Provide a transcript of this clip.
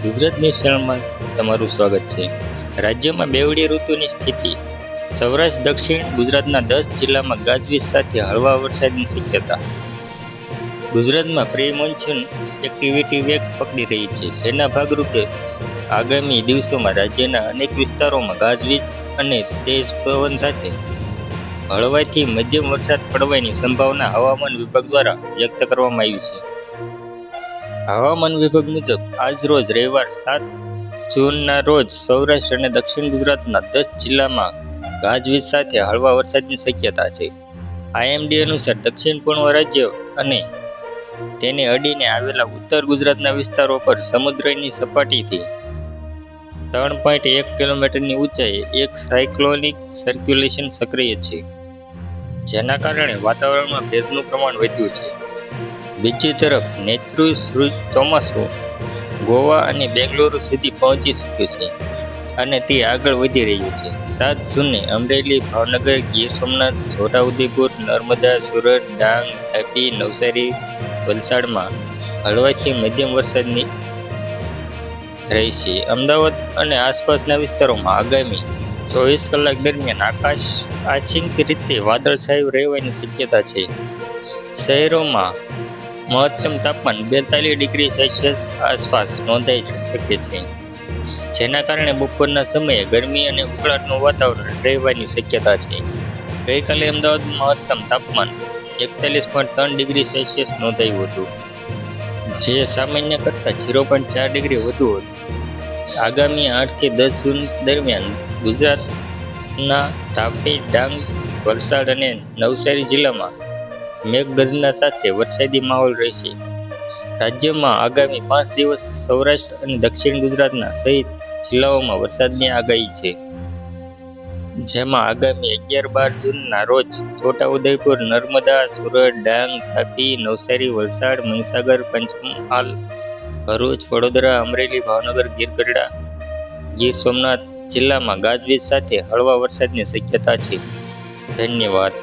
Gujarat news ચેનલમાં તમારું સ્વાગત છે. રાજ્યમાં બેવડી ઋતુની સ્થિતિ. સૌરાષ્ટ્ર દક્ષિણ ગુજરાતના 10 જિલ્લામાં ગાજવીજ સાથે હળવા વરસાદની શક્યતા. ગુજરાતમાં પ્રી મોન્સૂન એક્ટિવિટી વેગ પકડી રહી છે, જેના ભાગરૂપે આગામી દિવસોમાં રાજ્યના અનેક વિસ્તારોમાં ગાજવીજ અને તેજ પવન સાથે હળવાથી મધ્યમ વરસાદ પડવાની સંભાવના હવામાન વિભાગ દ્વારા વ્યક્ત કરવામાં આવી છે. હવામાન વિભાગ મુજબ આજ રોજ રવિવાર 7 જૂનના રોજ સૌરાષ્ટ્ર અને દક્ષિણ ગુજરાતના 10 જિલ્લામાં ગાજવીજ સાથે હળવા વરસાદની શક્યતા છે. આઈએમડી અનુસાર દક્ષિણ પૂર્વ રાજ્યો અને તેને અડીને આવેલા ઉત્તર ગુજરાતના વિસ્તારો પર સમુદ્રની સપાટીથી 3.1 કિલોમીટરની ઊંચાઈએ એક સાયક્લોનિક સર્ક્યુલેશન સક્રિય છે, જેના કારણે વાતાવરણમાં ભેજનું પ્રમાણ વધ્યું છે. બીજી તરફ નૈઋત્ય ચોમાસું ગોવા અને બેંગ્લોર સુધી પહોંચી શક્યું છે અને તે આગળ વધી રહ્યું છે. 7 જૂને અમરેલી, ભાવનગર, ગીર સોમનાથ, છોટાઉદેપુર, નર્મદા, સુરત, ડાંગ, તાપી, નવસારી, વલસાડમાં હળવાથી મધ્યમ વરસાદની રહેશે. અમદાવાદ અને આસપાસના વિસ્તારોમાં આગામી 24 કલાક દરમિયાન આકાશ આંશિક રીતે વાદળછાયું રહેવાની શક્યતા છે. શહેરોમાં મહત્તમ તાપમાન 42 ડિગ્રી સેલ્સિયસ આસપાસ નોંધાઈ શકે છે, જેના કારણે બપોરના સમયે ગરમી અને ઉકળાટનું વાતાવરણ રહેવાની શક્યતા છે. ગઈકાલે અમદાવાદમાં મહત્તમ તાપમાન 41.3 ડિગ્રી સેલ્સિયસ નોંધાયું હતું, જે સામાન્ય કરતાં 0.4 ડિગ્રી વધુ હતું. આગામી 8 થી 10 જૂન દરમિયાન ગુજરાતના તાપી, ડાંગ, વલસાડ અને નવસારી જિલ્લામાં મેઘગર્જના સાથે વરસાદી માહોલ રહેશે. રાજ્યમાં આગામી 5 દિવસ સૌરાષ્ટ્ર અને દક્ષિણ ગુજરાતના સહિત જિલ્લાઓમાં વરસાદની આગાહી છે, જેમાં આગામી 11-12 જૂનના રોજ છોટાઉદેપુર, નર્મદા, સુરત, ડાંગ, તાપી, નવસારી, વલસાડ, મહીસાગર, પંચમહાલ, ભરૂચ, વડોદરા, અમરેલી, ભાવનગર, ગીર સોમનાથ જિલ્લામાં ગાજવીજ સાથે હળવા વરસાદની શક્યતા છે. ધન્યવાદ.